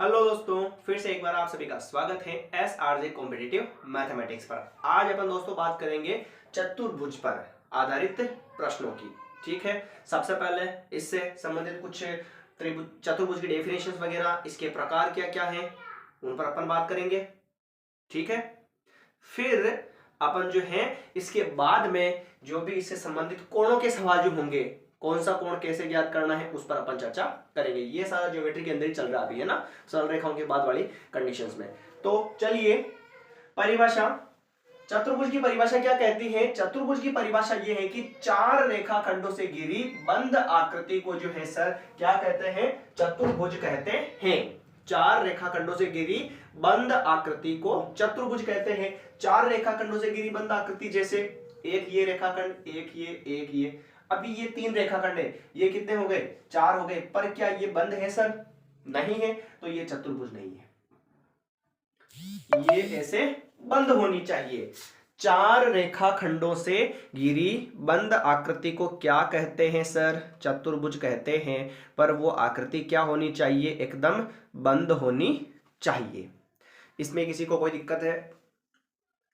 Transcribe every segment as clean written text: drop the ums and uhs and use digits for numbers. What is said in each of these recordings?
Hello दोस्तों, फिर से एक बार आप सभी का स्वागत है S R J competitive mathematics पर। आज अपन दोस्तों बात करेंगे चतुर्भुज पर आधारित प्रश्नों की। ठीक है, सबसे पहले इससे संबंधित कुछ त्रिभुज चतुर्भुज की डेफिनेशंस वगैरह, इसके प्रकार क्या क्या हैं, उन पर अपन बात करेंगे। ठीक है, फिर अपन जो है इसके बाद में जो भी इससे संबंधित कोणों के सवाल जो होंगे, कौन सा कोण कैसे ज्ञात करना है, उस पर अपन चर्चा करेंगे। ये सारा ज्योमेट्री के अंदर ही चल रहा अभी, है ना, सरल रेखाओं के बाद वाली कंडीशंस में। तो चलिए, परिभाषा, चतुर्भुज की परिभाषा क्या कहती है? चतुर्भुज की परिभाषा ये है कि चार रेखाखंडों से घिरी बंद आकृति को जो है सर क्या कहते हैं? चतुर्भुज कहते हैं। चार रेखाखंडों से घिरी बंद आकृति को चतुर्भुज कहते हैं। चार रेखाखंडों से घिरी बंद आकृति, जैसे एक ये रेखाखंड, एक ये। अभी ये तीन रेखाखंड है, ये कितने हो गए? चार हो गए। पर क्या ये बंद है सर? नहीं है, तो ये चतुर्भुज नहीं है। ये ऐसे बंद होनी चाहिए। चार रेखाखंडों से घिरी बंद आकृति को क्या कहते हैं सर? चतुर्भुज कहते हैं। पर वो आकृति क्या होनी चाहिए? एकदम बंद होनी चाहिए। इसमें किसी को कोई दिक्कत है?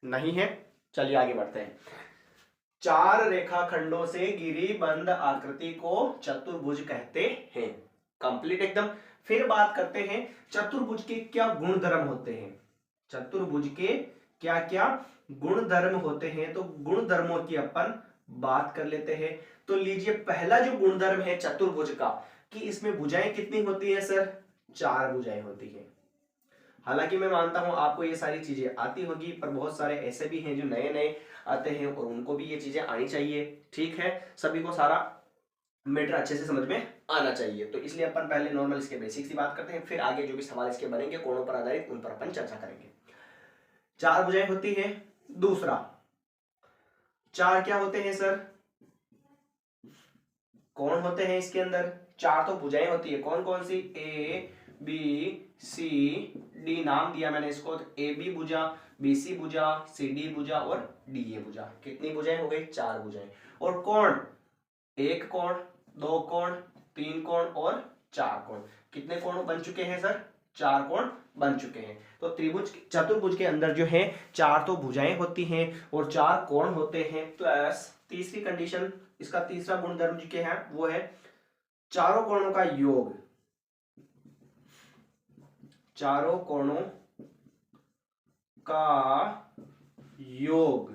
नहीं है। चलिए आगे बढ़ते हैं। चार रेखाखंडों से घिरी बंद आकृति को चतुर्भुज कहते हैं। कंप्लीट एकदम। फिर बात करते हैं चतुर्भुज के क्या गुण धर्म होते हैं। चतुर्भुज के क्या क्या गुण धर्म होते हैं, तो गुण धर्मों की अपन बात कर लेते हैं। तो लीजिए, पहला जो गुण धर्म है चतुर्भुज का, कि इसमें भुजाएं कितनी होती है सर? चार भुजाएं होती है। हालांकि मैं मानता हूं आपको ये सारी चीजें आती होगी, पर बहुत सारे ऐसे भी हैं जो नए नए आते हैं और उनको भी ये चीजें आनी चाहिए। ठीक है, सभी को सारा मैटर अच्छे से समझ में आना चाहिए। तो इसलिए अपन पहले नॉर्मल इसके बेसिक्स की बात करते हैं, फिर आगे जो भी सवाल इसके बनेंगे कोणों पर आधारित, उन पर अपन चर्चा करेंगे। चार भुजाएं होती है। दूसरा, चार क्या होते हैं सर? कोण होते हैं इसके अंदर। चार तो भुजाएं होती है, कौन कौन सी? ए बी सी डी नाम दिया मैंने इसको। तो ए बी भुजा, बी सी भुजा, सी डी भुजा और डी ए भुजा। कितनी भुजाएं हो गई? चार भुजाएं। और कोण, एक कोण, दो कोण, तीन कोण और चार कोण। कितने कोण बन चुके हैं सर? चार कोण बन चुके हैं। तो त्रिभुज चतुर्भुज के अंदर जो है चार तो भुजाएं होती हैं और चार कोण होते हैं। प्लस तीसरी कंडीशन, इसका तीसरा गुणधर्म जो है वो है चारों कोणों का योग। चारों कोणों का योग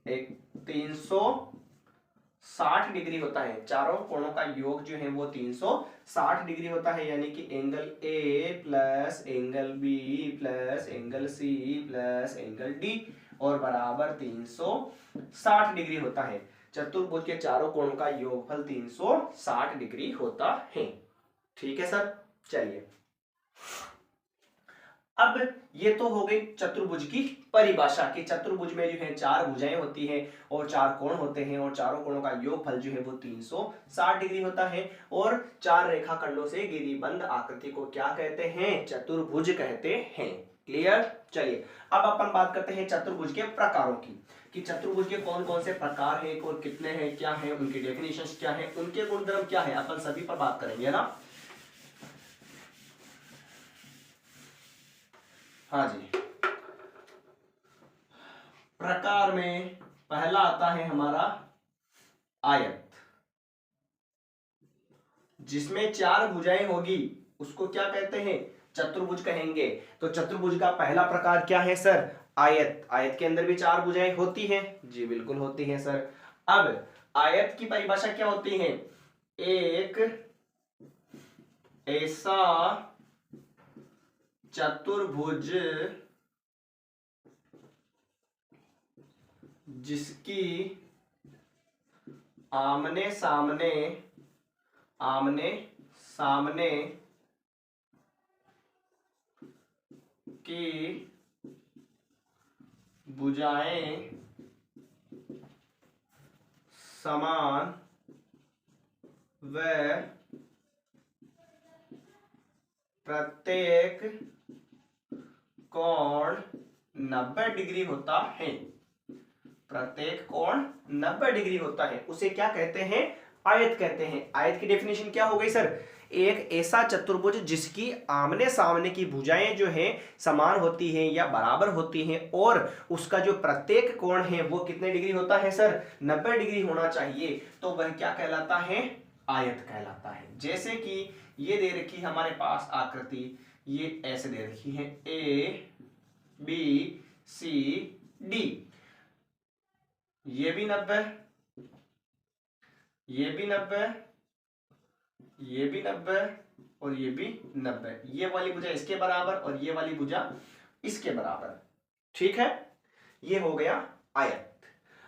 एक 360 डिग्री होता है। चारों कोणों का योग जो है वो 360 डिग्री होता है, यानी कि angle A plus angle B plus angle C plus angle D और बराबर 360 डिग्री होता है। चतुर्भुज के चारों कोणों का योगफल 360 डिग्री होता है। ठीक है सर, चलिए। अब ये तो हो गई चतुर्भुज की परिभाषा कि चतुर्भुज में जो है चार भुजाएं होती हैं और चार कोण होते हैं और चारों कोणों का योगफल जो है वो 360 डिग्री होता है। और चार रेखाखंडों से घिरी बंद आकृति को क्या कहते हैं? चतुर्भुज कहते हैं। क्लियर? चलिए, अब अपन बात करते हैं चतुर्भुज के प्रकारों की, कि चतुर्भुज के कौन कौन से प्रकार हैं और कितने हैं, क्या है उनकी डेफिनेशन, क्या है उनके गुणधर्म, क्या है, अपन सभी पर बात करेंगे, है ना। हाँ जी, प्रकार में पहला आता है हमारा आयत। जिसमें चार भुजाएं होगी उसको क्या कहते हैं? चतुर्भुज कहेंगे। तो चतुर्भुज का पहला प्रकार क्या है सर? आयत। आयत के अंदर भी चार भुजाएं होती हैं। जी बिल्कुल होती हैं सर। अब आयत की परिभाषा क्या होती है? एक ऐसा चतुर्भुज जिसकी आमने सामने की भुजाएं समान व प्रत्येक कोण 90 डिग्री होता है। प्रत्येक कोण 90 डिग्री होता है, उसे क्या कहते हैं? आयत कहते हैं। आयत की डेफिनेशन क्या हो गई सर? एक ऐसा चतुर्भुज जिसकी आमने सामने की भुजाएं जो हैं समान होती हैं या बराबर होती हैं और उसका जो प्रत्येक कोण है वो कितने डिग्री होता है सर, 90 डिग्री होना चाहिए, तो वह क्या कहलाता है, आयत कहलाता है। जैसे कि ये दे रखी है हमारे पास आकृति, ये ऐसे दे रखी है ए बी सी डी, ये भी 90, ये भी 90, ये भी 90 और ये भी 90, ये वाली भुजा इसके बराबर और ये वाली भुजा इसके बराबर। ठीक है, ये हो गया आयत।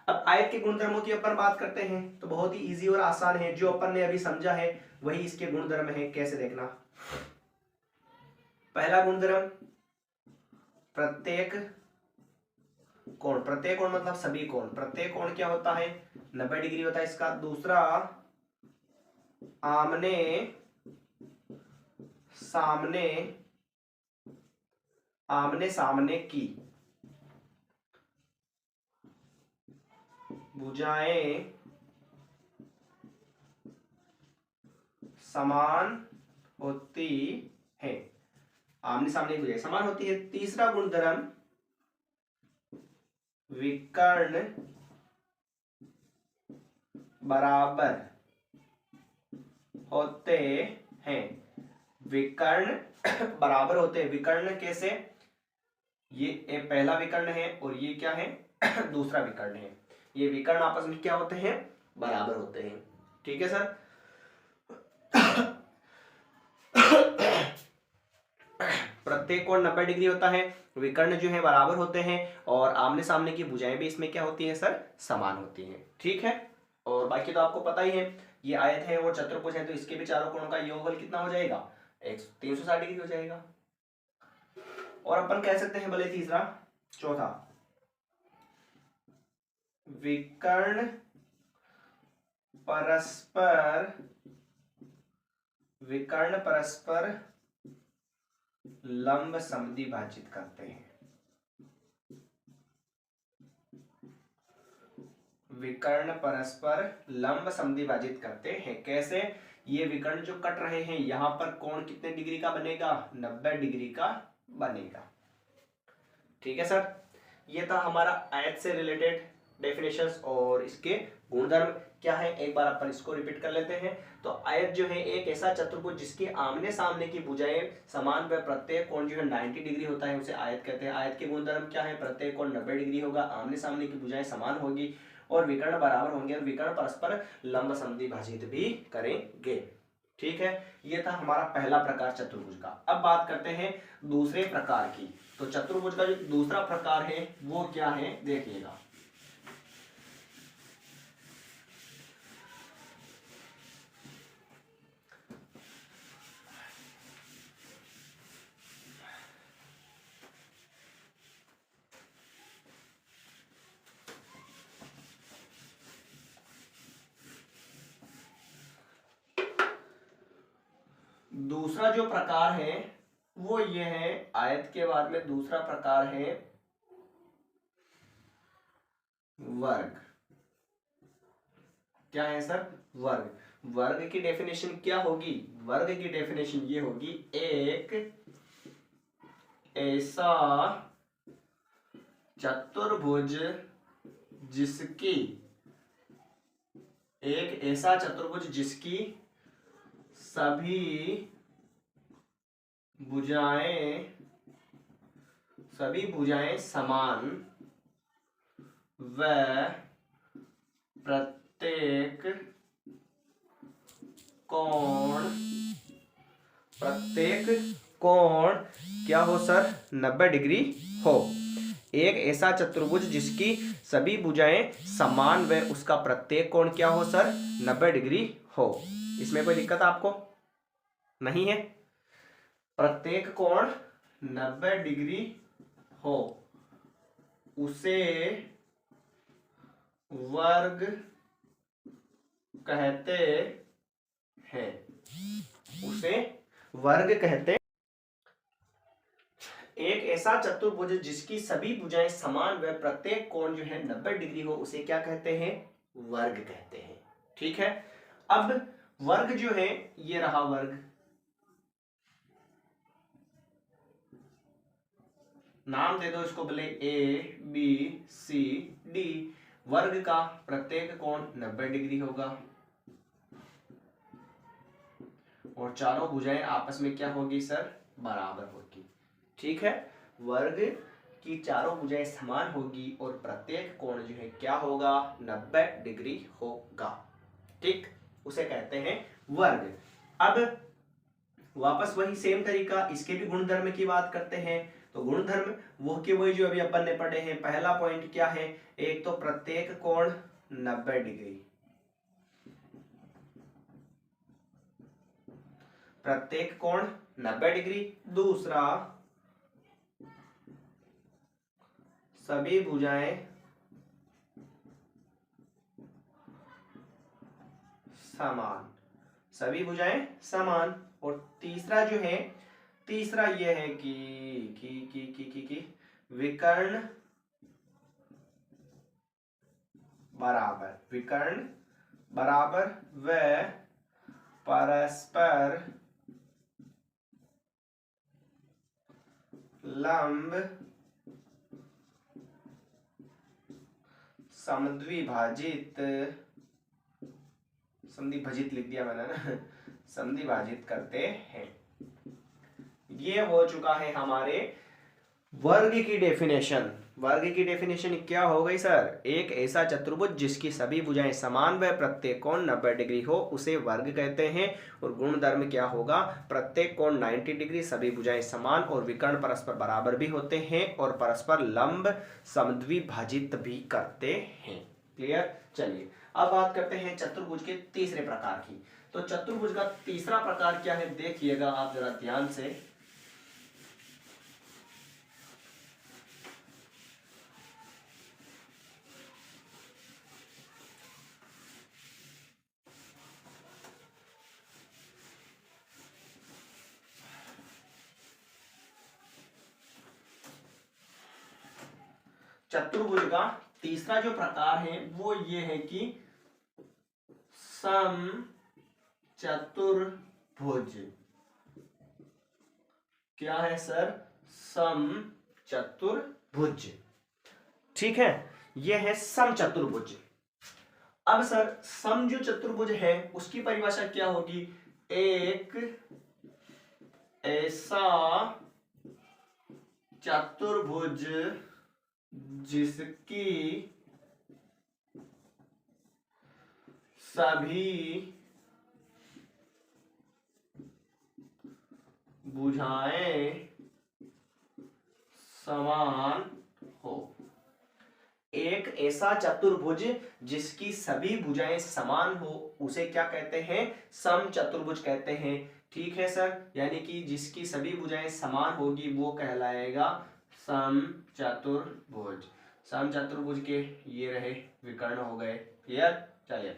अब आयत के गुणधर्मों की अपन बात करते हैं तो बहुत ही इजी और आसान है, जो अपन ने अभी समझा है वही इसके गुणधर्म है। कैसे देखना, पहला गुणधर्म प्रत्येक कोण, प्रत्येक कोण मतलब सभी कोण, प्रत्येक कोण क्या होता है, 90 डिग्री होता है इसका। दूसरा आमने सामने, आमने सामने की भुजाएं समान होती है, आमने सामने की भुजाएं समान होती है। तीसरा गुणधर्म विकर्ण बराबर होते हैं, विकर्ण बराबर होते हैं। विकर्ण कैसे, ये पहला विकर्ण है और ये क्या है दूसरा विकर्ण है, ये विकर्ण आपस में क्या होते हैं, बराबर होते हैं। ठीक है सर, प्रत्येक कोण 90 डिग्री होता है, विकर्ण जो है बराबर होते हैं और आमने सामने की भुजाएं भी इसमें क्या होती है सर, समान होती हैं। ठीक है, और बाकी तो आपको पता ही है, ये आयत है और चतुर्भुज है तो इसके भी चारों कोणों का योगफल कितना हो जाएगा, 360 डिग्री हो जाएगा। और अपन कह सकते हैं भले तीसरा, चौथा विकर्ण परस्पर, विकर्ण परस्पर लंब समद्विभाजित करते हैं, विकर्ण परस्पर लंब समद्विभाजित करते हैं। कैसे, ये विकर्ण जो कट रहे हैं यहां पर कोण कितने डिग्री का बनेगा, 90 डिग्री का बनेगा। ठीक है सर, ये था हमारा आयत से रिलेटेड डेफिनेशंस और इसके गुणधर्म क्या है, एक बार अपन इसको रिपीट कर लेते हैं। तो आयत जो है एक ऐसा चतुर्भुज जिसके आमने सामने की भुजाएं समान व प्रत्येक कोण जो है 90 डिग्री होता है उसे आयत कहते हैं। आयत के गुणधर्म क्या है, प्रत्येक कोण 90 डिग्री होगा, आमने सामने की भुजाएं समान होगी और विकर्ण बराबर होंगे और विकर्ण परस्पर लंब समद्विभाजित भी करेंगे। ठीक है, ये था हमारा पहला प्रकार चतुर्भुज का। अब बात करते हैं दूसरे प्रकार की। तो चतुर्भुज का जो दूसरा प्रकार है वो क्या है, देखिएगा। दूसरा जो प्रकार है वो ये है, आयत के बाद में दूसरा प्रकार है वर्ग। क्या है सर, वर्ग। वर्ग की डेफिनेशन क्या होगी, वर्ग की डेफिनेशन ये होगी, एक ऐसा चतुर्भुज जिसकी, एक ऐसा चतुर्भुज जिसकी सभी भुजाएं समान व प्रत्येक कोण क्या हो सर, 90 डिग्री हो। एक ऐसा चतुर्भुज जिसकी सभी भुजाएं समान व उसका प्रत्येक कोण क्या हो सर, 90 डिग्री हो। इसमें कोई दिक्कत आपको नहीं है, प्रत्येक कोण 90 डिग्री हो उसे वर्ग कहते हैं, उसे वर्ग कहते हैं। एक ऐसा चतुर्भुज जिसकी सभी भुजाएं समान व प्रत्येक कोण जो है 90 डिग्री हो उसे क्या कहते हैं, वर्ग कहते हैं। ठीक है, अब वर्ग जो है ये रहा वर्ग, नाम दे दो इसको बोले ए बी सी डी। वर्ग का प्रत्येक कोण 90 डिग्री होगा और चारों भुजाएं आपस में क्या होगी सर, बराबर होगी। ठीक है, वर्ग की चारों भुजाएं समान होगी और प्रत्येक कोण जो है क्या होगा, 90 डिग्री होगा। ठीक, उसे कहते हैं वर्ग। अब वापस वही सेम तरीका, इसके भी गुणधर्म की बात करते हैं। तो गुणधर्म वो के वही जो अभी अपन ने पढ़े हैं। पहला पॉइंट क्या है, एक तो प्रत्येक कोण 90 डिग्री, प्रत्येक कोण 90 डिग्री। दूसरा, सभी भुजाएं समान, सभी भुजाएं समान। और तीसरा जो है, तीसरा ये है कि विकर्ण बराबर, विकर्ण बराबर व परस्पर लंब समद्विभाजित, समद्विभाजित लिख दिया मैंने ना, समद्विभाजित करते हैं। ये हो चुका है हमारे वर्ग की डेफिनेशन। वर्ग की डेफिनेशन क्या हो गई सर, एक ऐसा चतुर्भुज जिसकी सभी भुजाएं समान व प्रत्येक कोण 90 डिग्री हो उसे वर्ग कहते हैं। और गुणधर्म क्या होगा, प्रत्येक कोण 90 डिग्री, सभी भुजाएं समान और विकर्ण परस्पर बराबर भी होते हैं और परस्पर लंब समद्विभाजित भी करते हैं। क्लियर। चलिए अब बात करते हैं चतुर्भुज के तीसरे प्रकार की। तो चतुर्भुज का तीसरा प्रकार क्या है, देखिएगा आप जरा ध्यान से। चतुर्भुज का तीसरा जो प्रकार है वो ये है कि सम चतुर्भुज। क्या है सर, सम चतुर्भुज। ठीक है, ये है सम चतुर्भुज। अब सर सम जो चतुर्भुज है उसकी परिभाषा क्या होगी, एक ऐसा चतुर्भुज जिसकी सभी भुजाएं समान हो। एक ऐसा चतुर्भुज जिसकी सभी भुजाएं समान हो उसे क्या कहते हैं, सम चतुर्भुज कहते हैं। ठीक है सर, यानी कि जिसकी सभी भुजाएं समान होगी वो कहलाएगा सम चतुर्भुज। सम चतुर्भुज के ये रहे विकर्ण हो गए। क्लियर। चलिए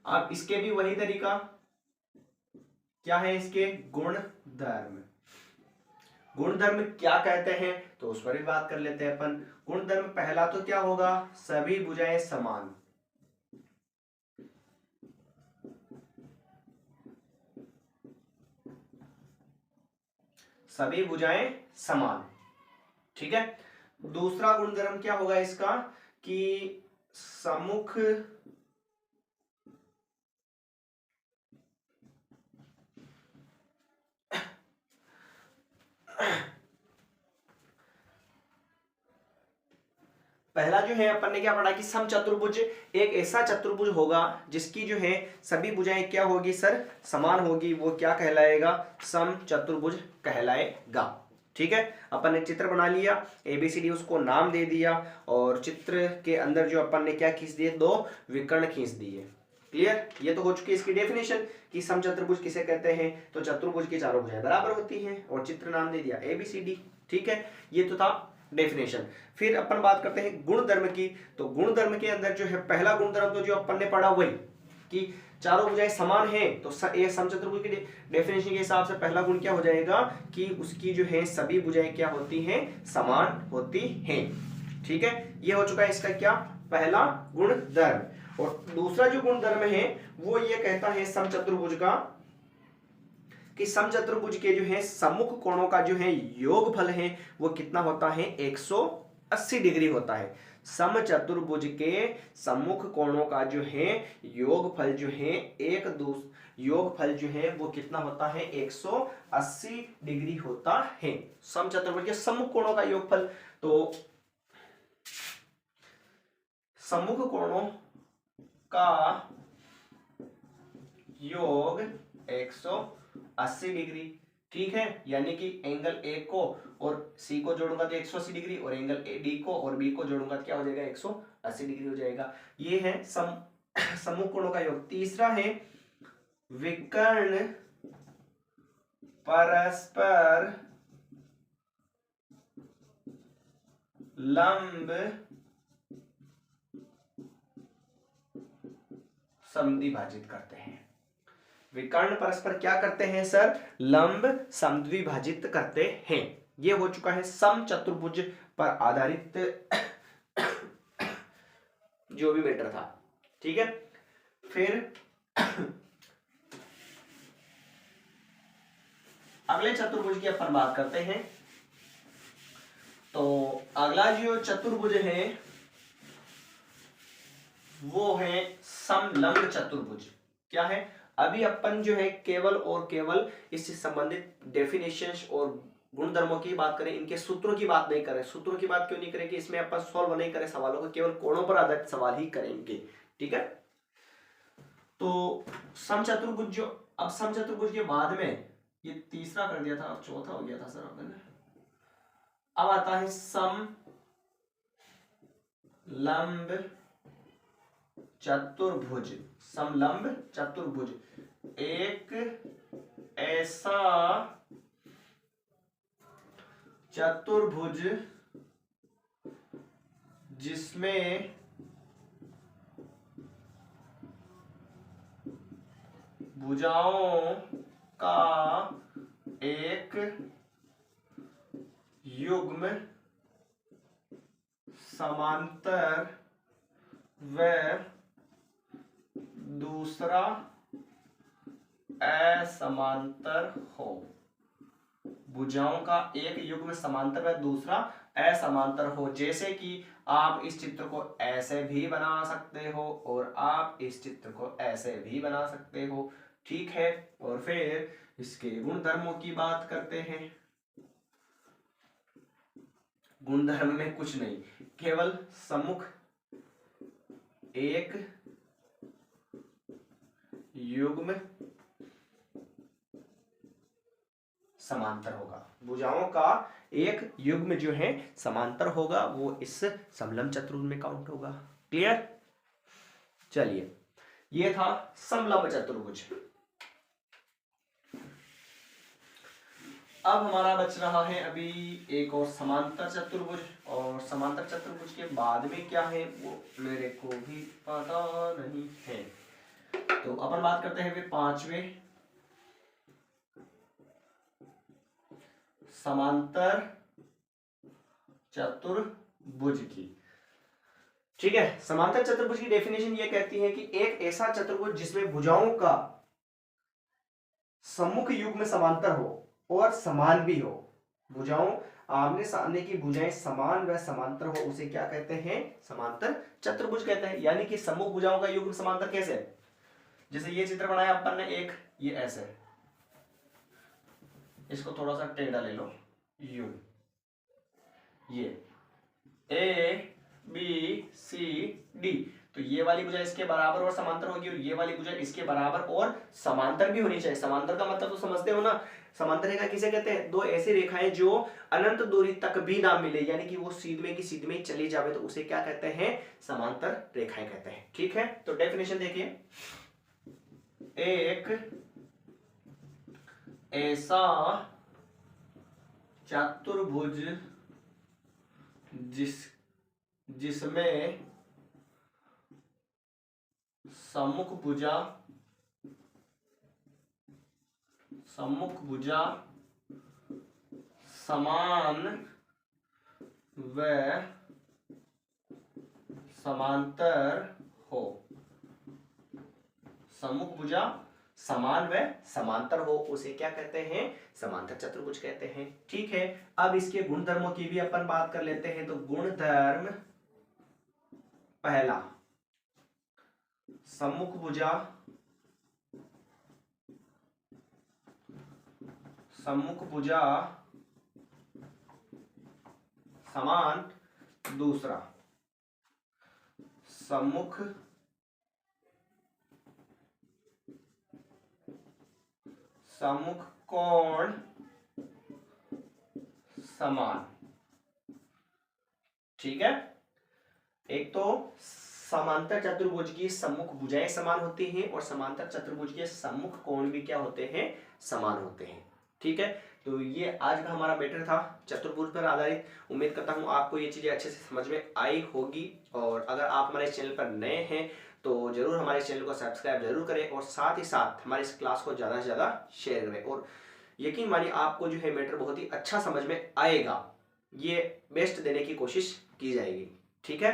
अब इसके भी वही तरीका, क्या है इसके गुणधर्म। गुणधर्म क्या कहते हैं तो उस पर भी बात कर लेते हैं अपन। गुणधर्म पहला तो क्या होगा, सभी भुजाएं समान, सभी भुजाएं समान। ठीक है। दूसरा गुणधर्म क्या होगा इसका कि सम्मुख पहला जो है अपन ने क्या पढ़ा कि सम चतुर्भुज एक ऐसा चतुर्भुज होगा जिसकी जो है सभी भुजाएं क्या होगी सर, समान होगी, वो क्या कहलाएगा, सम चतुर्भुज कहलाएगा। ठीक है, अपन ने चित्र बना लिया, ABCD उसको नाम दे दिया और चित्र के अंदर जो अपन ने क्या खींच दिए, दो विकर्ण खींच दिए। क्लियर। ये तो हो चुकी है इसकी डेफिनेशन कि सम चतुर्भुज किसे कहते हैं, तो चतुर्भुज की चारों भुजाएं बराबर होती हैं और चित्र नाम दे दिया ABCD। ठीक है, ये तो था डेफिनेशन। फिर अपन बात करते हैं गुणधर्म की। तो गुणधर्म के अंदर जो है पहला गुणधर्म तो जो अपन ने पढ़ा वही कि चारों भुजाएं समान है, तो ये सम चतुर्भुज की डेफिनेशन के हिसाब से पहला गुण क्या हो जाएगा कि उसकी जो है सभी भुजाएं क्या होती हैं, समान होती हैं। ठीक है, ये हो चुका है इसका क्या, पहला गुणधर्म। और दूसरा जो गुणधर्म है वो ये कहता है समचतुर्भुज का कि समचतुर्भुज के जो है सम्मुख कोणों का जो है योगफल है वो कितना होता है 180 डिग्री होता है। समचतुर्भुज के सम्मुख कोणों का जो है योगफल जो है योगफल जो है वो कितना होता है 180 डिग्री होता है। समचतुर्भुज के सम्मुख कोणों का योगफल, तो सम्मुख कोणों का योग 180 डिग्री, ठीक है। यानी कि एंगल ए को और सी को जोड़ूंगा तो 180 डिग्री, और एंगल डी को और बी को जोड़ूंगा तो क्या हो जाएगा 180 डिग्री हो जाएगा। ये है सम्मुख कोणों का योग। तीसरा है विकर्ण परस्पर लंब समद्विभाजित करते हैं। विकर्ण परस्पर क्या करते हैं सर? लंब समद्विभाजित करते हैं। ये हो चुका है समचतुर्भुज पर आधारित जो भी मैटर था, ठीक है। फिर अगले चतुर्भुज की अपन बात करते हैं। तो अगला जो चतुर्भुज है वो है समलंब चतुर्भुज। क्या है? अभी अपन जो है केवल और केवल इससे संबंधित डेफिनेशंस और गुणधर्मों की बात करें, इनके सूत्रों की बात नहीं करें। सूत्रों की बात क्यों नहीं करें कि इसमें अपन सॉल्व नहीं करें सवालों को, केवल कोणों पर आधारित सवाल ही करेंगे, ठीक है। तो समचतुर्भुज जो, अब समचतुर्भुज के बाद में ये तीसरा कर दिया था, अब चौथा हो गया था सर अपन ने। अब आता है समलंब चतुर्भुज। समलंब चतुर्भुज एक ऐसा चतुर्भुज जिसमें भुजाओं का एक युग्म समांतर व दूसरा असमांतर हो। भुजाओं का एक युग्म समांतर व दूसरा असमांतर हो। जैसे कि आप इस चित्र को ऐसे भी बना सकते हो और आप इस चित्र को ऐसे भी बना सकते हो, ठीक है। और फिर इसके गुणधर्मों की बात करते हैं। गुणधर्म में कुछ नहीं, केवल सम्मुख एक युग्म समांतर होगा। भुजाओं का एक युग्म जो है समांतर होगा, वो इस समलंब चतुर्भुज में काउंट होगा। क्लियर? चलिए, ये था समलंब चतुर्भुज। अब हमारा बच रहा है अभी एक और समांतर चतुर्भुज, और समांतर चतुर्भुज के बाद में क्या है वो मेरे को भी पता नहीं है। तो अपन बात करते हैं फिर पांचवें समांतर चतुर्भुज की, ठीक है। समांतर चतुर्भुज की डेफिनेशन ये कहती है कि एक ऐसा चतुर्भुज जिसमें भुजाओं का सम्मुख युग्म समांतर हो और समान भी हो। भुजाओं आमने सामने की भुजाएं समान व समांतर हो, उसे क्या कहते हैं? समांतर चतुर्भुज कहते हैं। यानी कि सम्मुख भुजाओं का युग्म समांतर कैसे? जैसे ये चित्र बनाया अपन ने एक, ये ऐसे, इसको थोड़ा सा टेढ़ा ले लो, यू, ये ए बी सी डी, तो ये वाली भुजा इसके बराबर और समांतर होगी, और ये वाली भुजा इसके बराबर और समांतर भी होनी चाहिए। समांतर का मतलब तो समझते हो ना? समांतर रेखा किसे कहते हैं? दो ऐसी रेखाएं जो अनंत दूरी तक भी ना मिले, यानी कि वो सीधे की सीधे में चली जावे, तो उसे क्या कहते हैं? समांतर रेखाएं कहते हैं, ठीक है। तो डेफिनेशन देखिए, एक ऐसा चतुर्भुज जिसमें सम्मुख भुजा समान व समांतर हो। सम्मुख भुजा समान व समांतर हो उसे क्या कहते हैं, समांतर चतुर्भुज कहते हैं। ठीक है, अब इसके गुणधर्मों की भी अपन बात कर लेते हैं। तो गुणधर्म पहला, सम्मुख भुजा समान, दूसरा सम्मुख कोण समान। ठीक है, एक तो समांतर चतुर्भुज की सम्मुख भुजाएं समान होती हैं और समांतर चतुर्भुज के सम्मुख कोण भी क्या होते हैं, समान होते हैं। ठीक है, तो ये आज का हमारा मैटर था चतुर्भुज पर आधारित। उम्मीद करता हूँ आपको ये चीजें अच्छे से समझ में आई होगी, और अगर आप हमारे चैनल पर नए हैं तो जरूर हमारे चैनल को सब्सक्राइब जरूर करें, और साथ ही साथ हमारे इस क्लास को ज़्यादा से ज़्यादा शेयर करें। और यकीन मानिए आपको जो है मैटर बहुत ही अच्छा समझ में आएगा, ये बेस्ट देने की कोशिश की जाएगी। ठीक है,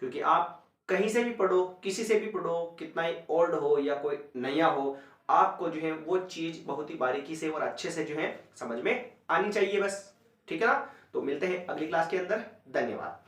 क्योंकि आप कहीं से भी पढ़ो, किसी से भी पढ़ो, कितना ही ओल्ड हो या कोई नया हो, आपको जो है वो चीज बहुत ही बारीकी से और अच्छे से जो है समझ में आनी चाहिए बस। ठीक है ना, तो मिलते हैं अगली क्लास के अंदर। धन्यवाद।